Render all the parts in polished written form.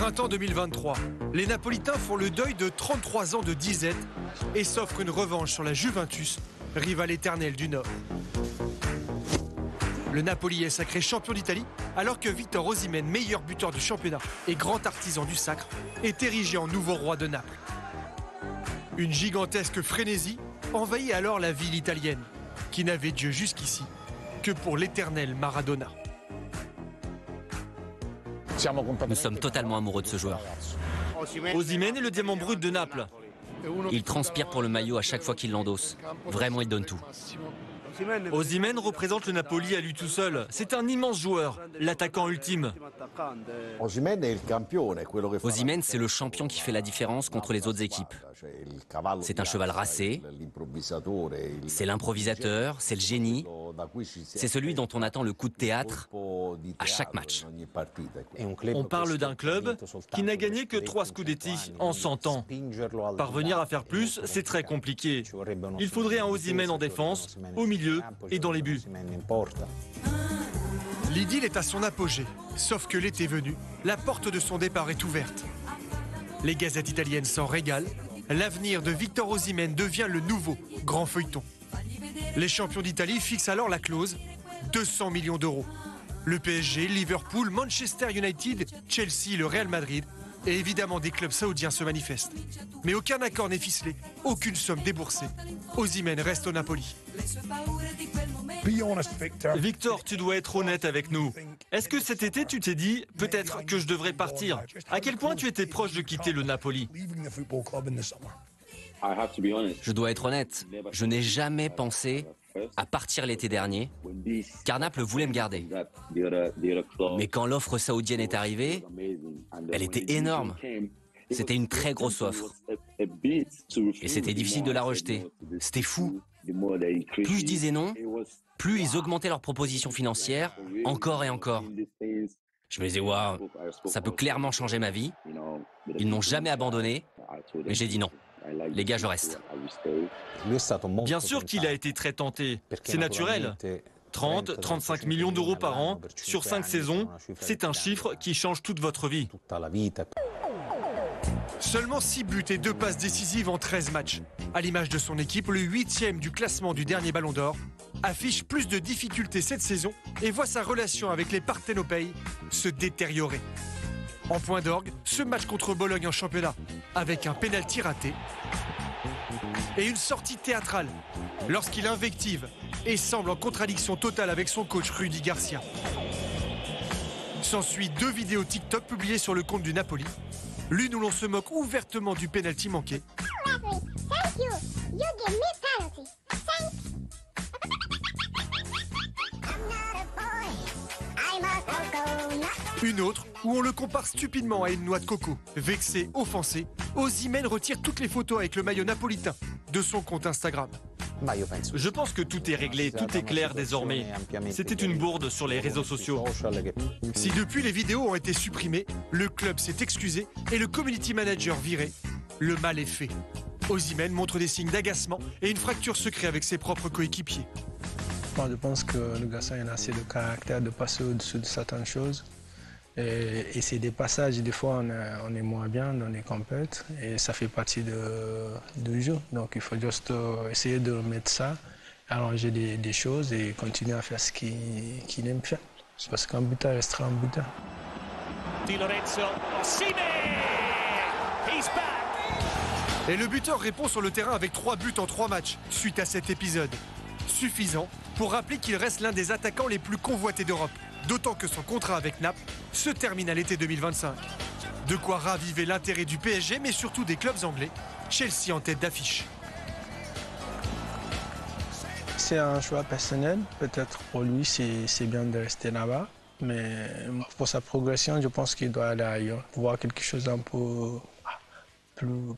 Printemps 2023, les Napolitains font le deuil de 33 ans de disette et s'offrent une revanche sur la Juventus, rivale éternelle du Nord. Le Napoli est sacré champion d'Italie, alors que Victor Osimhen, meilleur buteur du championnat et grand artisan du sacre, est érigé en nouveau roi de Naples. Une gigantesque frénésie envahit alors la ville italienne, qui n'avait Dieu jusqu'ici que pour l'éternel Maradona. Nous sommes totalement amoureux de ce joueur. Osimhen est le diamant brut de Naples. Il transpire pour le maillot à chaque fois qu'il l'endosse. Vraiment, il donne tout. Osimhen représente le Napoli à lui tout seul. C'est un immense joueur, l'attaquant ultime. Osimhen, c'est le champion qui fait la différence contre les autres équipes. C'est un cheval racé, c'est l'improvisateur, c'est le génie. C'est celui dont on attend le coup de théâtre à chaque match. On parle d'un club qui n'a gagné que 3 Scudetti en 100 ans. Parvenir à faire plus, c'est très compliqué. Il faudrait un Osimhen en défense, au milieu et dans les buts. L'idylle est à son apogée, sauf que l'été venu, la porte de son départ est ouverte. Les gazettes italiennes s'en régalent. L'avenir de Victor Osimhen devient le nouveau grand feuilleton. Les champions d'Italie fixent alors la clause 200 millions d'euros. Le PSG, Liverpool, Manchester United, Chelsea, le Real Madrid et évidemment des clubs saoudiens se manifestent. Mais aucun accord n'est ficelé, aucune somme déboursée. Osimhen reste au Napoli. Victor, tu dois être honnête avec nous. Est-ce que cet été tu t'es dit peut-être que je devrais partir? À quel point tu étais proche de quitter le Napoli? Je dois être honnête, je n'ai jamais pensé à partir l'été dernier, car Naples voulait me garder. Mais quand l'offre saoudienne est arrivée, elle était énorme. C'était une très grosse offre. Et c'était difficile de la rejeter. C'était fou. Plus je disais non, plus ils augmentaient leurs propositions financières, encore et encore. Je me disais, waouh, ça peut clairement changer ma vie. Ils n'ont jamais abandonné, mais j'ai dit non. Les gars, je reste. Bien sûr qu'il a été très tenté. C'est naturel. 30, 35 millions d'euros par an, sur 5 saisons, c'est un chiffre qui change toute votre vie. Seulement 6 buts et 2 passes décisives en 13 matchs. À l'image de son équipe, le 8e du classement du dernier Ballon d'Or affiche plus de difficultés cette saison et voit sa relation avec les Partenopei se détériorer. En point d'orgue, ce match contre Bologne en championnat, avec un pénalty raté et une sortie théâtrale lorsqu'il invective et semble en contradiction totale avec son coach Rudy Garcia. S'ensuit 2 vidéos TikTok publiées sur le compte du Napoli. L'une où l'on se moque ouvertement du pénalty manqué. Une autre où on le compare stupidement à une noix de coco. Vexé, offensé, Osimhen retire toutes les photos avec le maillot napolitain de son compte Instagram. Je pense que tout est réglé, tout est clair désormais. C'était une bourde sur les réseaux sociaux. Si depuis les vidéos ont été supprimées, le club s'est excusé et le community manager viré, le mal est fait. Osimhen montre des signes d'agacement et une fracture se crée avec ses propres coéquipiers. Je pense que le garçon a assez de caractère de passer au-dessus de certaines choses. Et c'est des passages, des fois on est moins bien dans les compètes et ça fait partie du jeu. Donc il faut juste essayer de remettre ça, arranger des choses et continuer à faire ce qu'il aime faire. Parce qu'un buteur restera un buteur. Di Lorenzo, Osimhen! He's back! Et le buteur répond sur le terrain avec 3 buts en 3 matchs suite à cet épisode. Suffisant pour rappeler qu'il reste l'un des attaquants les plus convoités d'Europe. D'autant que son contrat avec Naples se termine à l'été 2025. De quoi raviver l'intérêt du PSG, mais surtout des clubs anglais. Chelsea en tête d'affiche. C'est un choix personnel. Peut-être pour lui, c'est bien de rester là-bas. Mais pour sa progression, je pense qu'il doit aller ailleurs. Pour voir quelque chose un peu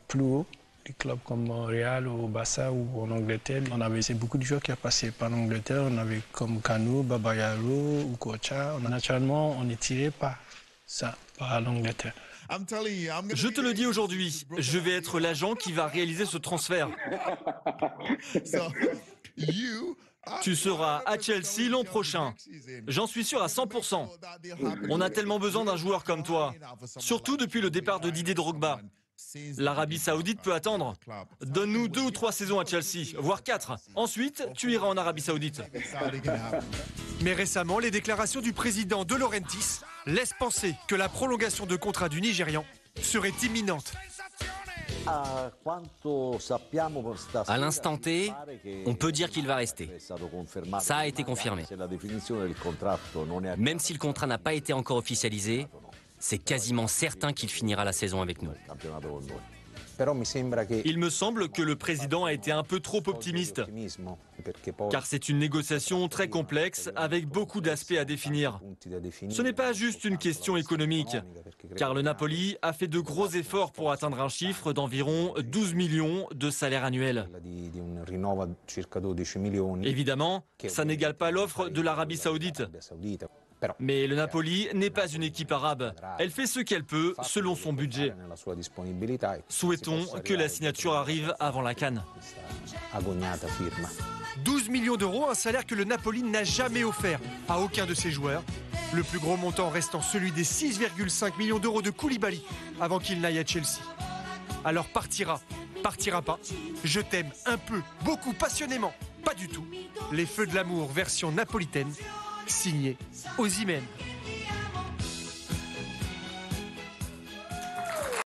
plus haut. Des clubs comme Real ou Barça ou en Angleterre. C'est beaucoup de joueurs qui ont passé par l'Angleterre. On avait comme Kanu, Babayaro ou Kocha. Naturellement, on est tiré par ça, par l'Angleterre. Je te le dis aujourd'hui, je vais être l'agent qui va réaliser ce transfert. Tu seras à Chelsea l'an prochain. J'en suis sûr à 100%. On a tellement besoin d'un joueur comme toi. Surtout depuis le départ de Didier Drogba. L'Arabie Saoudite peut attendre. Donne-nous 2 ou 3 saisons à Chelsea, voire 4. Ensuite, tu iras en Arabie Saoudite. Mais récemment, les déclarations du président De Laurentiis laissent penser que la prolongation de contrat du Nigérian serait imminente. À l'instant T, on peut dire qu'il va rester. Ça a été confirmé. Même si le contrat n'a pas été encore officialisé, c'est quasiment certain qu'il finira la saison avec nous. Il me semble que le président a été un peu trop optimiste, car c'est une négociation très complexe avec beaucoup d'aspects à définir. Ce n'est pas juste une question économique, car le Napoli a fait de gros efforts pour atteindre un chiffre d'environ 12 millions de salaire annuel. Évidemment, ça n'égale pas l'offre de l'Arabie Saoudite. Mais le Napoli n'est pas une équipe arabe. Elle fait ce qu'elle peut selon son budget. Souhaitons que la signature arrive avant la CAN. 12 millions d'euros, un salaire que le Napoli n'a jamais offert à aucun de ses joueurs. Le plus gros montant restant celui des 6,5 millions d'euros de Koulibaly avant qu'il n'aille à Chelsea. Alors partira pas. Je t'aime un peu, beaucoup, passionnément. Pas du tout. Les feux de l'amour version napolitaine. Signé Osimhen.